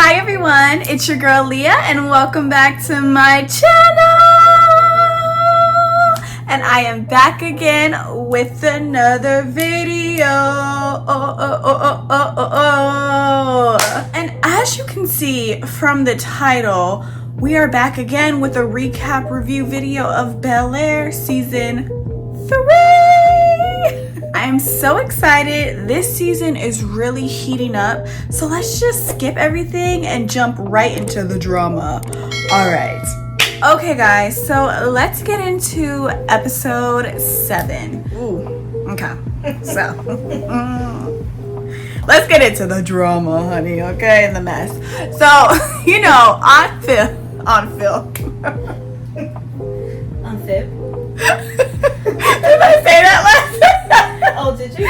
Hi everyone, it's your girl Leah and welcome back to my channel. And I am back again with another video. And as you can see from the title, we are back again with a recap review video of Bel-Air season 3. I am so excited. This season is really heating up. So let's just skip everything and jump right into the drama. All right. Okay, guys. So let's get into episode 7. Ooh. Okay. So let's get into the drama, honey. Okay, and the mess. So you know, on Phil. Did I say that last time? Oh, did you?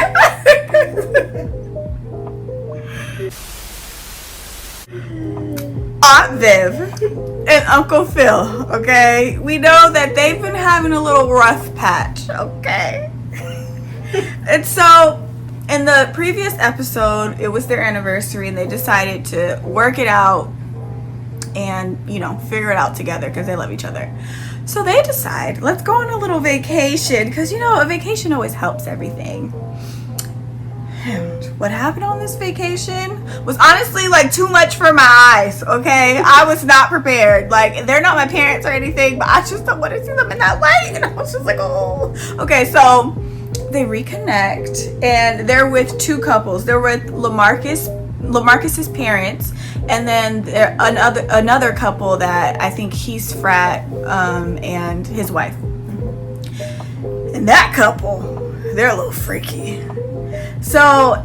Aunt Viv and Uncle Phil, okay? We know that they've been having a little rough patch, okay? And so, in the previous episode, it was their anniversary and they decided to work it out and, you know, figure it out together because they love each other. So they decide, let's go on a little vacation because, you know, a vacation always helps everything. And what happened on this vacation was honestly like too much for my eyes, okay? I was not prepared. Like, they're not my parents or anything, but I just don't want to see them in that light. And I was just like, oh. Okay, so they reconnect and they're with two couples. They're with LaMarcus's parents, and then another couple that I think he's frat and his wife. And that couple, they're a little freaky. So,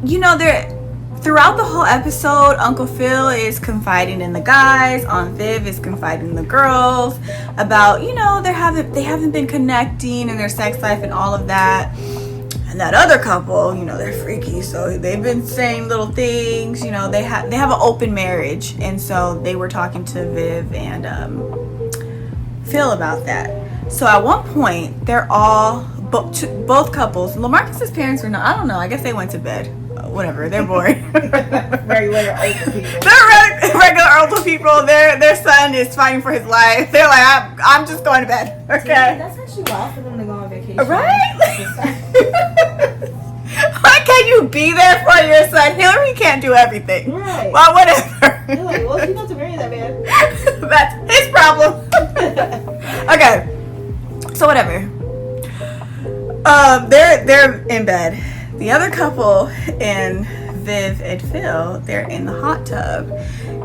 you know, throughout the whole episode, Uncle Phil is confiding in the guys, Aunt Viv is confiding in the girls about, you know, they haven't been connecting in their sex life and all of that. And that other couple, you know, they're freaky, so they've been saying little things. You know, they have an open marriage, and so they were talking to Viv and Phil about that. So at one point, they're all both couples. LaMarcus's parents were not. I don't know. I guess they went to bed. Whatever. They're bored. Regular older people. They're regular older people. Their son is fighting for his life. They're like, I'm just going to bed. Okay. See, that's actually wild for them to go on vacation. Right? Why can't you be there for your son? Hillary can't do everything. Right. Well, whatever. You're like, well, she's not to marry that man. That's his problem. Okay. So whatever. They're in bed. The other couple and Viv and Phil, they're in the hot tub.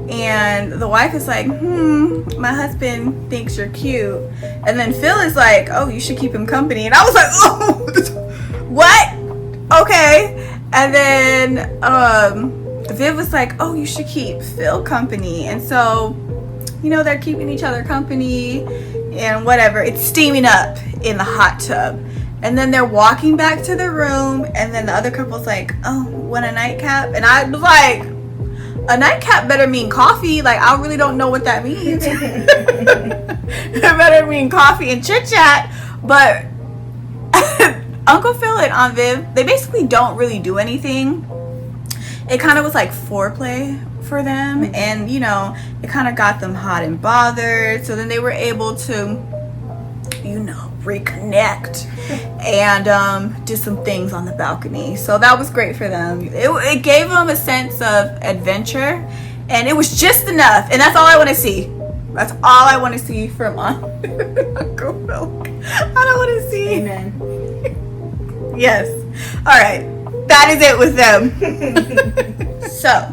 And the wife is like, my husband thinks you're cute. And then Phil is like, oh, you should keep him company. And I was like, oh, what? Okay. And then Viv was like, oh, you should keep Phil company. And so, you know, they're keeping each other company and whatever. It's steaming up in the hot tub. And then they're walking back to the room. And then the other couple's like, oh, want a nightcap? And I was like, a nightcap better mean coffee. Like, I really don't know what that means. It better mean coffee and chit chat. But Uncle Phil and Aunt Viv, they basically don't really do anything. It kind of was like foreplay for them. And, you know, it kind of got them hot and bothered. So then they were able to, you know, reconnect and do some things on the balcony. So that was great for them. It gave them a sense of adventure, and it was just enough. And that's all I want to see. That's all I want to see from Uncle Phil. I don't want to see. Amen. Yes. All right. That is it with them. So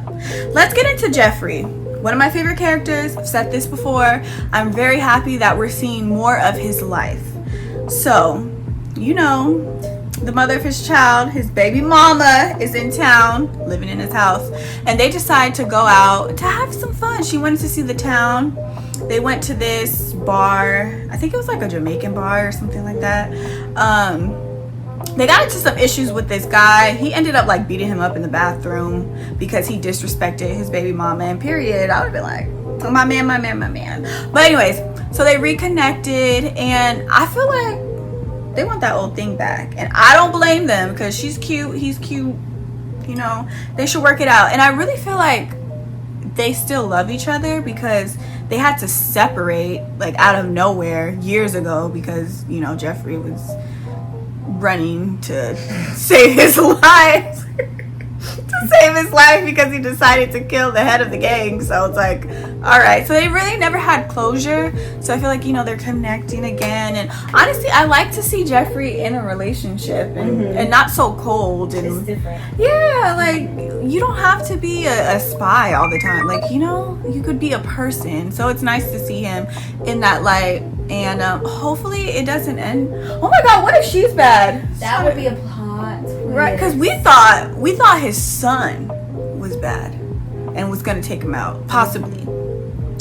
let's get into Jeffrey. One of my favorite characters. I've said this before. I'm very happy that we're seeing more of his life. So, you know, the mother of his child, his baby mama, is in town, living in his house, and they decide to go out to have some fun. She wanted to see the town. They went to this bar. I think it was like a Jamaican bar or something like that. They got into some issues with this guy. He ended up like beating him up in the bathroom because he disrespected his baby mama, and period. I would have been like, oh, my man. But anyways, so they reconnected, and I feel like they want that old thing back. And I don't blame them because she's cute, he's cute. You know, they should work it out. And I really feel like they still love each other because they had to separate like out of nowhere years ago because, you know, Jeffrey was running to save his life. To save his life because he decided to kill the head of the gang. So it's like, all right. So they really never had closure. So I feel like, you know, they're connecting again. And honestly, I like to see Jeffrey in a relationship and not so cold. And It's different. yeah, like you don't have to be a spy all the time. Like, you know, you could be a person. So it's nice to see him in that light. And hopefully it doesn't end. Oh my God, what if she's bad? That would be a plot. Right, because we thought his son was bad and was gonna take him out, possibly.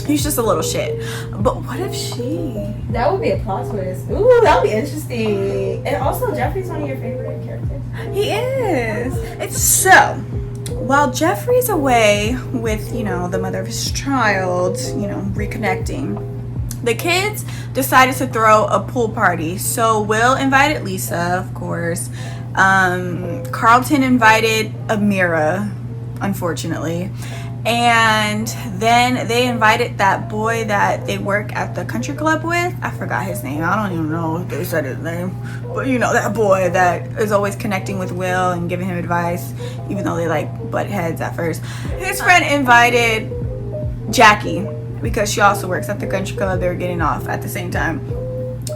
He's just a little shit. But what if she? That would be a plot twist. Ooh, that would be interesting. And also, Jeffrey's one of your favorite characters. He is. It's so. While Jeffrey's away with, you know, the mother of his child, you know, reconnecting, the kids decided to throw a pool party. So Will invited Lisa, of course. Carlton invited Amira, unfortunately. And then they invited that boy that they work at the country club with. I forgot his name. I don't even know if they said his name. But you know, that boy that is always connecting with Will and giving him advice, even though they like butt heads at first. His friend invited Jackie because she also works at the country club. They were getting off at the same time.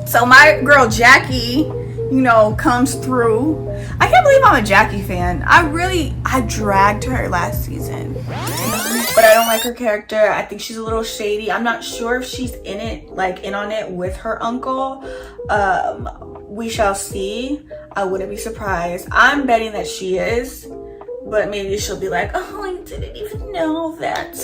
So my girl Jackie, you know, comes through. I can't believe I'm a Jackie fan. I dragged her last season. But I don't like her character. I think she's a little shady. I'm not sure if she's in on it with her uncle. We shall see. I wouldn't be surprised. I'm betting that she is. But maybe she'll be like, oh, I didn't even know that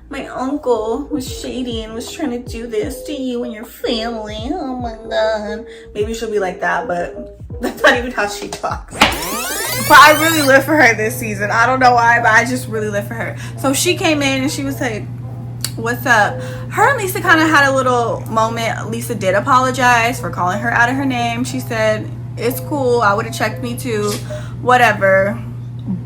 my uncle was shady and was trying to do this to you and your family. Oh my God. Maybe she'll be like that, but that's not even how she talks. But I really live for her this season. I don't know why, but I just really live for her. So she came in and she was like, what's up? Her and Lisa kind of had a little moment. Lisa did apologize for calling her out of her name. She said, it's cool. I would have checked me too. Whatever.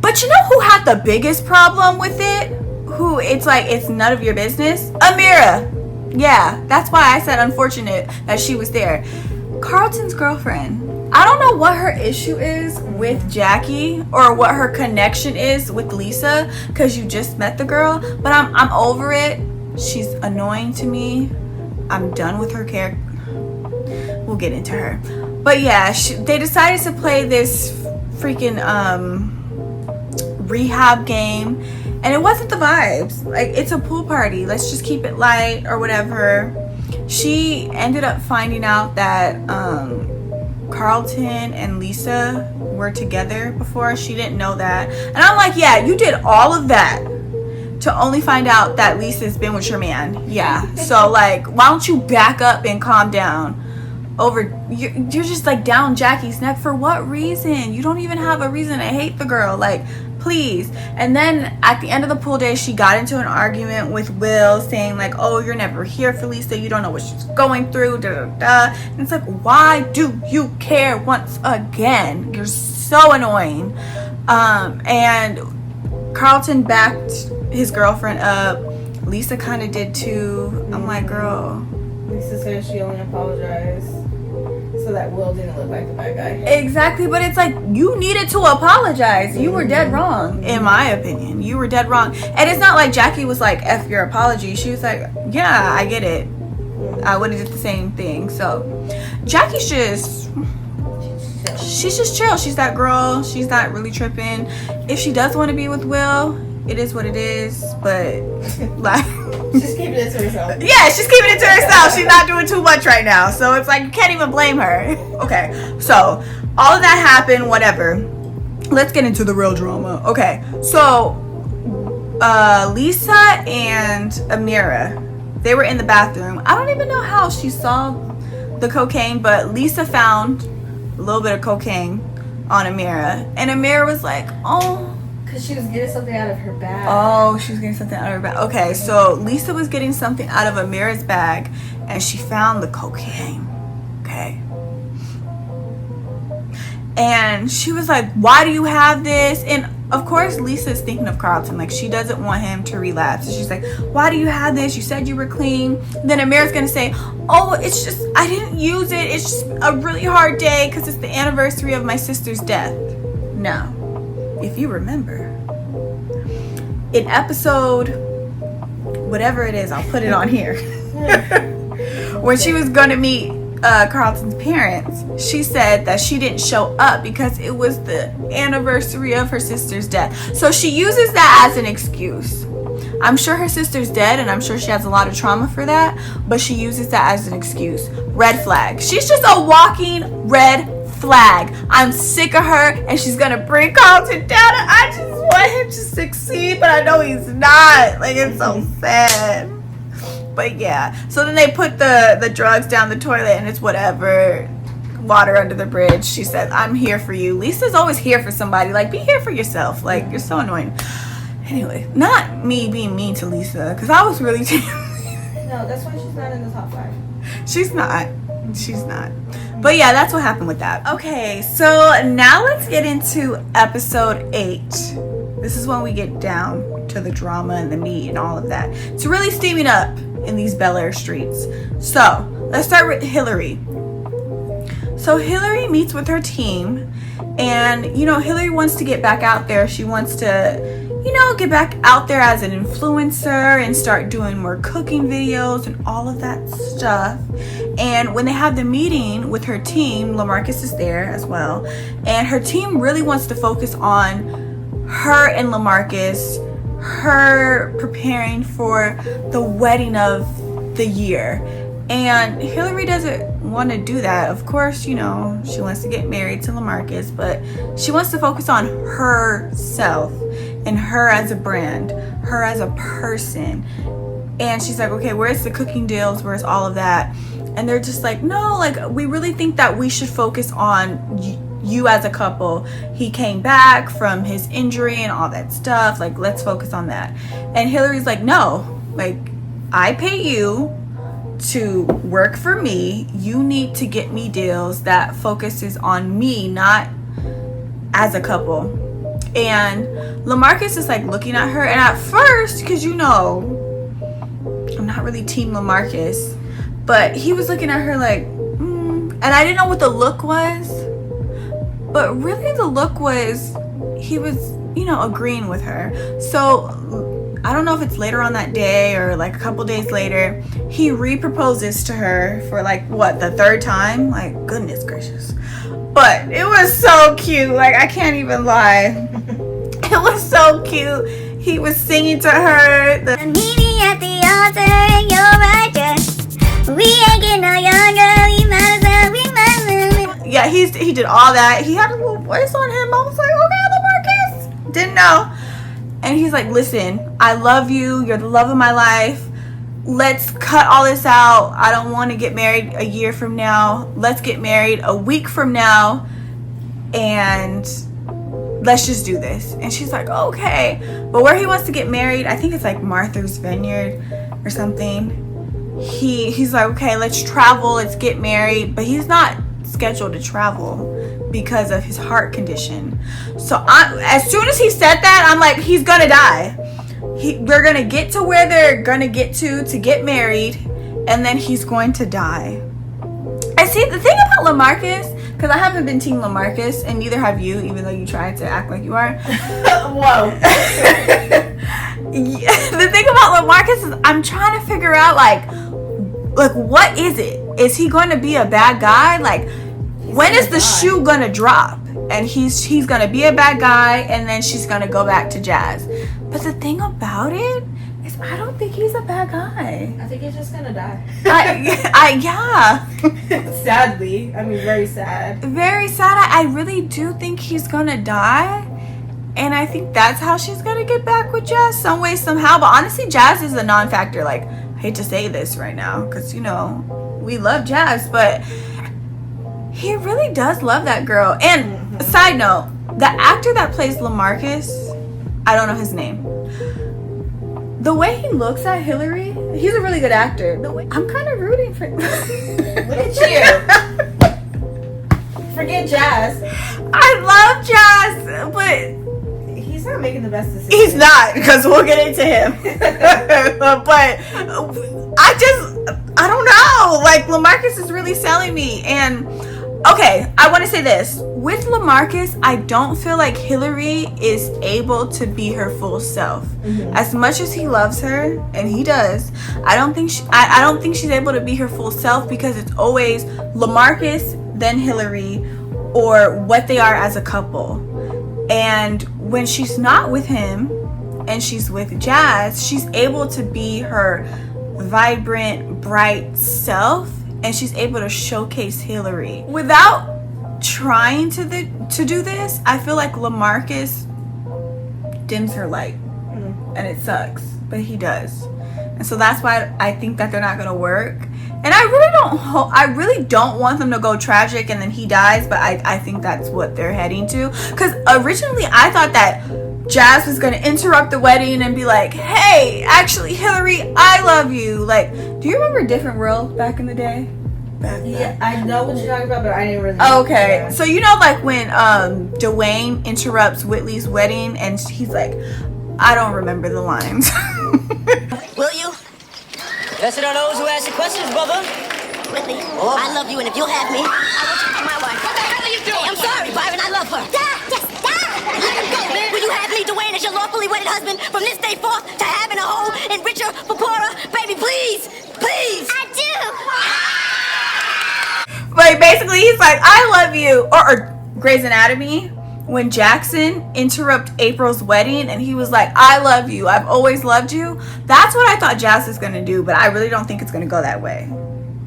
But you know who had the biggest problem with it? Who it's like it's none of your business? Amira. Yeah, that's why I said unfortunate that she was there. Carlton's girlfriend. I don't know what her issue is with Jackie or what her connection is with Lisa because you just met the girl, but I'm over it. She's annoying to me. I'm done with her character. We'll get into her. But yeah, they decided to play this freaking rehab game, and it wasn't the vibes. Like, it's a pool party, let's just keep it light or whatever. She ended up finding out that Carlton and Lisa were together before. She didn't know that, and I'm like, yeah, you did all of that to only find out that Lisa's been with your man. Yeah. So like, why don't you back up and calm down? You're just like down Jackie's neck for what reason? You don't even have a reason to hate the girl, like, please. And then at the end of the pool day, she got into an argument with Will saying like, oh, you're never here for Lisa, you don't know what she's going through, da, da, da. And it's like, why do you care once again? You're so annoying. And Carlton backed his girlfriend up. Lisa kind of did too. I'm like, girl, Lisa said she only apologized so that Will didn't look like the bad guy. Exactly, but it's like, you needed to apologize. You were dead wrong, in my opinion. You were dead wrong. And it's not like Jackie was like, F your apology. She was like, yeah, I get it. I would have did the same thing. So Jackie's just, she's just chill. She's that girl. She's not really tripping. If she does want to be with Will, it is what it is. But like, She's keeping it to herself. yeah, she's keeping it to herself. She's not doing too much right now. So it's like, you can't even blame her. Okay, so all of that happened, whatever. Let's get into the real drama. Okay, so Lisa and Amira, they were in the bathroom. I don't even know how she saw the cocaine, but Lisa found a little bit of cocaine on Amira. And Amira was like, oh, Because she was getting something out of her bag. oh, she was getting something out of her bag. Okay, so Lisa was getting something out of Amira's bag, and she found the cocaine. Okay. And she was like, why do you have this? And of course, Lisa's thinking of Carlton. Like, she doesn't want him to relapse. And she's like, why do you have this? You said you were clean. Then Amira's going to say, oh, it's just, I didn't use it. It's just a really hard day because it's the anniversary of my sister's death. No. If you remember, in episode, whatever it is, I'll put it on here. When she was going to meet Carlton's parents, she said that she didn't show up because it was the anniversary of her sister's death. So she uses that as an excuse. I'm sure her sister's dead, and I'm sure she has a lot of trauma for that, but she uses that as an excuse. Red flag. She's just a walking red flag. I'm sick of her, and she's gonna bring Carlton down, and I just want him to succeed, but I know he's not. Like, it's so sad. But yeah, so then they put the drugs down the toilet, and it's whatever. Water under the bridge. She said, I'm here for you. Lisa's always here for somebody. Like, be here for yourself. Like, you're so annoying. Anyway, not me being mean to Lisa, because I was really No, that's why she's not in the top 5. She's not. But yeah, that's what happened with that. Okay, so now let's get into episode 8. This is when we get down to the drama and the meat and all of that. It's really steaming up in these Bel-Air streets. So let's start with Hillary. So Hillary meets with her team, and Hillary wants to get back out there. She wants to get back out there as an influencer and start doing more cooking videos and all of that stuff. And when they have the meeting with her team, LaMarcus is there as well, and her team really wants to focus on her and LaMarcus, her preparing for the wedding of the year. And Hillary doesn't want to do that. Of course, she wants to get married to LaMarcus, but she wants to focus on herself and her as a brand, her as a person. And she's like, okay, where's the cooking deals? Where's all of that? And they're just like, no, like, we really think that we should focus on you as a couple. He came back from his injury and all that stuff. Like, let's focus on that. And Hillary's like, no, like, I pay you to work for me. You need to get me deals that focuses on me, not as a couple. And LaMarcus is like looking at her, and at first, because I'm not really team LaMarcus, but he was looking at her like, and I didn't know what the look was, but really the look was, he was, agreeing with her. So I don't know if it's later on that day or like a couple days later, he re-proposes to her for like, what, the 3rd time? Like, goodness gracious. But it was so cute. Like, I can't even lie. It was so cute. He was singing to her. Meet me at the altar and you're righteous. We ain't getting no younger. We might as well, we might as well. Yeah, he did all that. He had a little voice on him. I was like, okay, LaMarcus. Didn't know. And he's like, listen, I love you. You're the love of my life. Let's cut all this out. I don't want to get married a year from now. Let's get married a week from now. And let's just do this. And she's like, okay. But where he wants to get married, I think it's like Martha's Vineyard or something. He's like, okay, let's travel. Let's get married. But he's not scheduled to travel because of his heart condition. So as soon as he said that, I'm like, he's gonna die. We're gonna get to where they're gonna get to get married, and then he's going to die. I see the thing about LaMarcus, because I haven't been team LaMarcus, and neither have you, even though you tried to act like you are. Whoa. The thing about LaMarcus is I'm trying to figure out like what is it? Is he going to be a bad guy? Like, when is the shoe gonna drop? And he's gonna be a bad guy, and then she's gonna go back to Jazz. But the thing about it is, I don't think he's a bad guy. I think he's just gonna die. Yeah. Sadly. I mean, very sad. Very sad. I really do think he's gonna die. And I think that's how she's gonna get back with Jazz, some way, somehow. But honestly, Jazz is a non-factor. Like, I hate to say this right now, because, we love Jazz, but he really does love that girl. And side note, the actor that plays LaMarcus, I don't know his name. The way he looks at Hillary, he's a really good actor. I'm kind of rooting for him. Look at you. Forget Jazz. I love Jazz, but He's not making the best decisions. He's not, because we'll get into him. But I don't know. Like, LaMarcus is really selling me. And, okay, I want to say this. With LaMarcus, I don't feel like Hillary is able to be her full self. Mm-hmm. As much as he loves her, and he does, I don't think she's able to be her full self, because it's always LaMarcus, then Hillary, or what they are as a couple. And when she's not with him and she's with Jazz, she's able to be her vibrant, bright self, and she's able to showcase Hillary without trying to do this. I feel like LaMarcus dims her light, and it sucks, but he does. And so that's why I think that they're not gonna work. And I really don't want them to go tragic and then he dies, but I think that's what they're heading to. Because originally I thought that Jazz was gonna interrupt the wedding and be like, hey, actually, Hillary, I love you. Like, do you remember Different World back in the day? Yeah, I know what you're talking about, but I didn't really. Okay, Yeah. So you know, like when Dwayne interrupts Whitley's wedding and he's like, I don't remember the lines. Will you? Lesson on those who ask the questions, brother. Whitley, I love you, and if you'll have me, I want you to be my wife. What the hell are you doing? Hey, I'm sorry, Byron, I love her. Just stop. Let him go, man. Will you have me, Dwayne, as your lawfully wedded husband from this day forth to having a whole and richer Papora? Baby, please, please. I do. Like, basically, he's like, I love you. Or Grey's Anatomy, when Jackson interrupted April's wedding and he was like, I love you. I've always loved you. That's what I thought Jazz was going to do, but I really don't think it's going to go that way.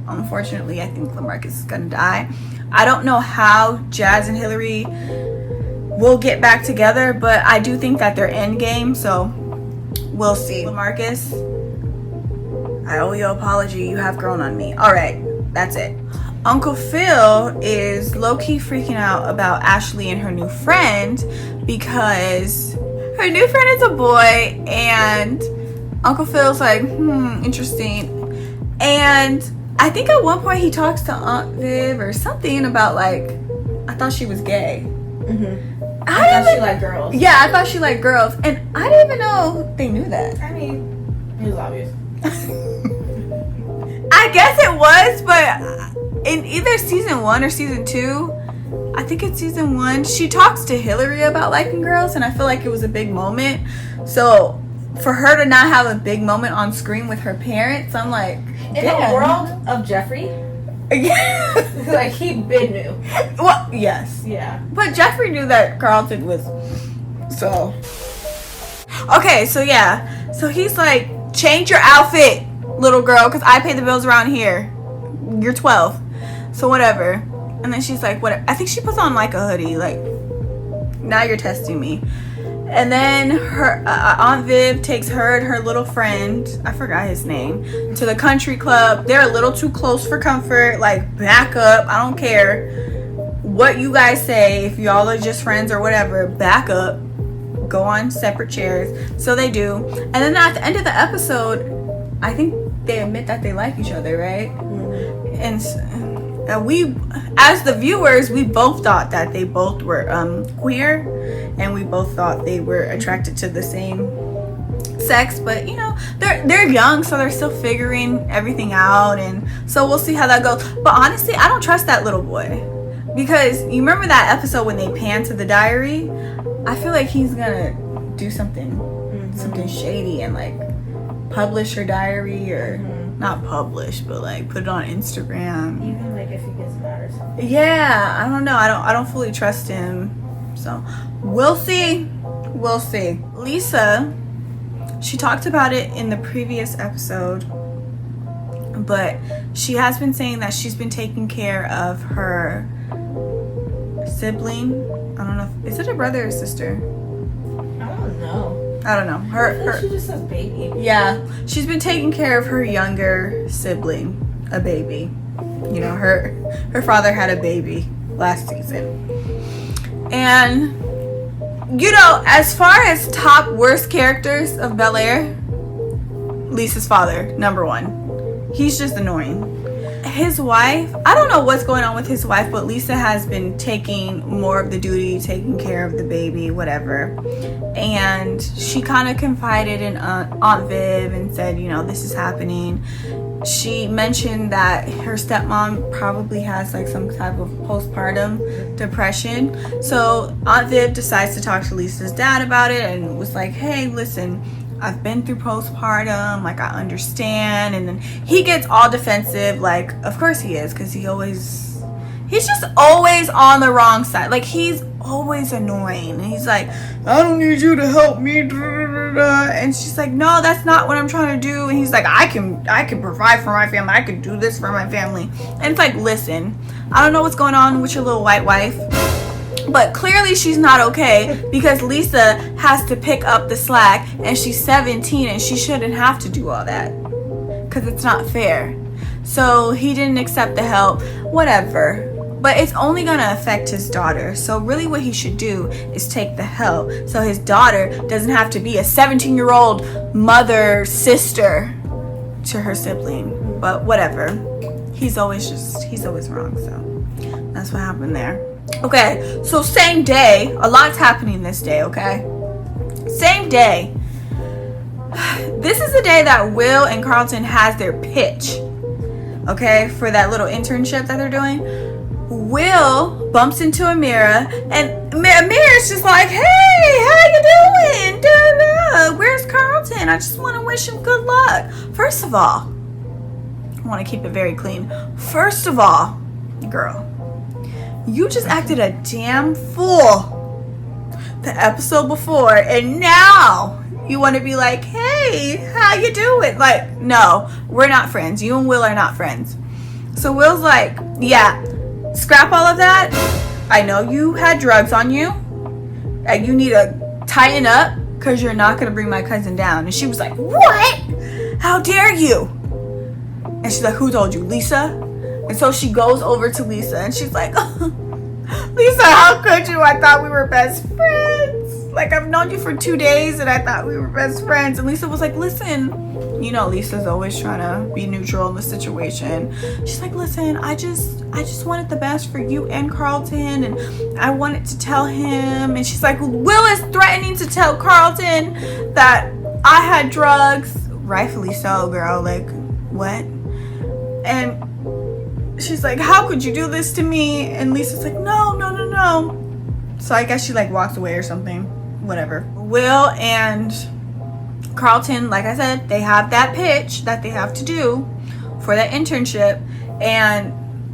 Unfortunately, I think LaMarcus is going to die. I don't know how Jazz and Hillary will get back together, but I do think that they're endgame, so we'll see. LaMarcus, I owe you an apology. You have grown on me. All right, that's it. Uncle Phil is low-key freaking out about Ashley and her new friend because her new friend is a boy, and Uncle Phil's like, interesting. And I think at one point he talks to Aunt Viv or something about, like, I thought she was gay. Mm-hmm. I thought she liked girls. Yeah, I thought she liked girls. And I didn't even know they knew that. I mean, it was obvious. I guess it was, but in either season 1 or season 2, I think it's season 1, she talks to Hillary about liking girls, and I feel like it was a big moment. So for her to not have a big moment on screen with her parents, I'm like, in the world of Jeffrey, yeah, like, he been knew. Well, yes, Yeah, but Jeffrey knew that Carlton was. So okay, so yeah, so he's like, change your outfit, little girl, because I pay the bills around here. You're 12, so whatever. And then she's like, whatever. I think she puts on like a hoodie, like, now you're testing me. And then her Aunt Viv takes her and her little friend, I forgot his name, to the country club. They're a little too close for comfort. Like, back up. I don't care what you guys say. If y'all are just friends or whatever, back up. Go on separate chairs. So they do. And then at the end of the episode, I think they admit that they like each other, right? And we, as the viewers, we both thought that they both were queer, and we both thought they were attracted to the same sex. But you know, they're young, so they're still figuring everything out, and so we'll see how that goes. But honestly, I don't trust that little boy, because you remember that episode when they pan to the diary? I feel like he's gonna do something shady and like publish her diary, or not publish, but like put it on Instagram. even like if he gets mad or something. Yeah, I don't know. I don't fully trust him. So we'll see. We'll see. Lisa, she talked about it in the previous episode, but she has been saying that she's been taking care of her sibling. I don't know. Is it a brother or sister? I don't know. I don't know. Her She just says baby. Yeah, she's been taking care of her younger sibling, a baby. You know, her father had a baby last season. And, you know, as far as top worst characters of Bel-Air, Lisa's father, number 1. He's just annoying. his wife, I don't know what's going on with his wife, but Lisa has been taking more of the duty, taking care of the baby, whatever. And she kind of confided in Aunt Viv and said, you know, this is happening. She mentioned that her stepmom probably has like some type of postpartum depression. So Aunt Viv decides to talk to Lisa's dad about it and was like, hey, listen, I've been through postpartum, like I understand. And then he gets all defensive, like of course he is, because he's just always on the wrong side. Like he's always annoying. And he's like, I don't need you to help me. And she's like, no, that's not what I'm trying to do. And he's like, I can provide for my family. I can do this for my family. And it's like, listen, I don't know what's going on with your little white wife, but clearly she's not okay, because Lisa has to pick up the slack and she's 17 and she shouldn't have to do all that because it's not fair. So he didn't accept the help, whatever. But it's only going to affect his daughter. So really what he should do is take the help so his daughter doesn't have to be a 17-year-old mother, sister to her sibling. But whatever. He's always wrong. So that's what happened there. Okay, so same day. A lot's happening this day, okay? Same day. This is the day that Will and Carlton has their pitch. Okay, for that little internship that they're doing. Will bumps into Amira, and Amira's just like, hey, how you doing? Da-da. Where's Carlton? I just want to wish him good luck. First of all, I want to keep it very clean. First of all, girl, you just acted a damn fool the episode before, and now you want to be like, hey, how you doing? Like, no, we're not friends. You and Will are not friends. So Will's like, yeah, scrap all of that. I know you had drugs on you, and you need to tighten up because you're not going to bring my cousin down. And she was like, what? How dare you? And she's like, who told you? Lisa? And so she goes over to Lisa and she's like, Lisa, how could you? I thought we were best friends. Like, I've known you for 2 days and I thought we were best friends. And Lisa was like, listen, you know, Lisa's always trying to be neutral in the situation. She's like, listen, I just wanted the best for you and Carlton, and I wanted to tell him. And she's like, Will is threatening to tell Carlton that I had drugs. Rightfully so, girl. Like, what? And she's like, how could you do this to me? And Lisa's like, no. So I guess she like walks away or something. Whatever. Will and Carlton, like I said, they have that pitch that they have to do for that internship, and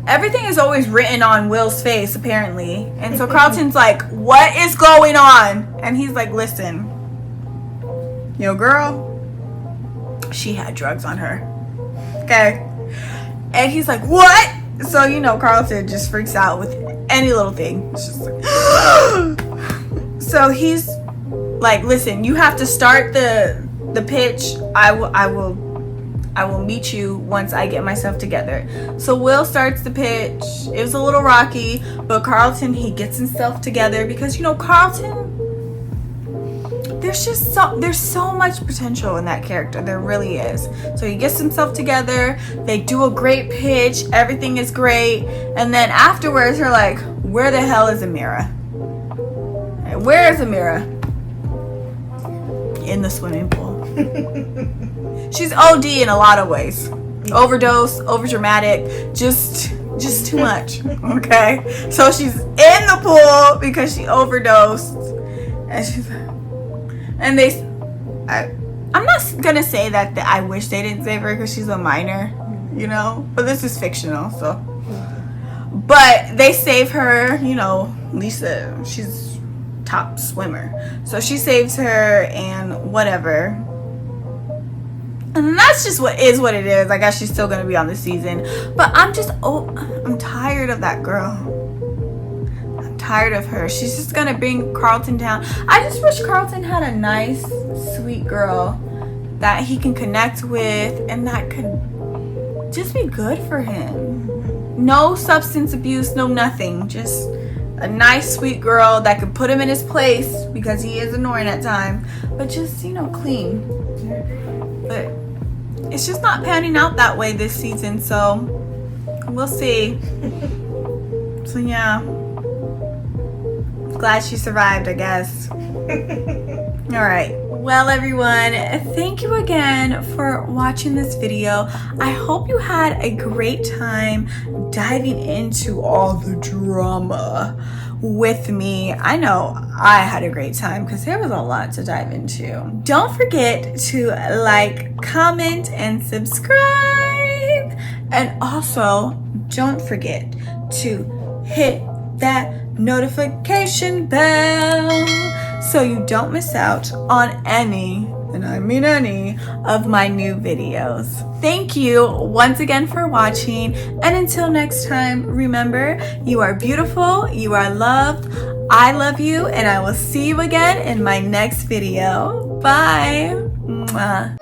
everything is always written on Will's face apparently. And so Carlton's like, what is going on? And he's like, listen, yo girl, she had drugs on her. Okay. And he's like, what? So, you know, Carlton just freaks out with any little thing. It's just like, so he's like, listen, you have to start the pitch. I will meet you once I get myself together. So Will starts the pitch. It was a little rocky, but Carlton, he gets himself together because, you know, Carlton, there's so much potential in that character. There really is. So he gets himself together. They do a great pitch. Everything is great. And then afterwards, they're like, where the hell is Amira? Where is Amira? In the swimming pool. She's OD in a lot of ways. Overdose, overdramatic, just too much. Okay? So she's in the pool because she overdosed. And she's like, and I'm not gonna say that I wish they didn't save her because she's a minor, you know, but this is fictional, so. But they save her, you know, Lisa, she's top swimmer, so she saves her and whatever. And that's just what it is. I guess she's still gonna be on the season, but I'm tired of that girl. Tired of her. She's just gonna bring Carlton down. I just wish Carlton had a nice, sweet girl that he can connect with and that could just be good for him. No substance abuse, no nothing. Just a nice, sweet girl that could put him in his place because he is annoying at times, but just, you know, clean. But it's just not panning out that way this season, so We'll see. So yeah, glad she survived, I guess. All right. Well, everyone, thank you again for watching this video. I hope you had a great time diving into all the drama with me. I know I had a great time because there was a lot to dive into. Don't forget to like, comment, and subscribe. And also, don't forget to hit that notification bell so you don't miss out on any, and I mean any, of my new videos. Thank you once again for watching, and until next time, remember, you are beautiful, you are loved, I love you, and I will see you again in my next video. Bye. Mwah.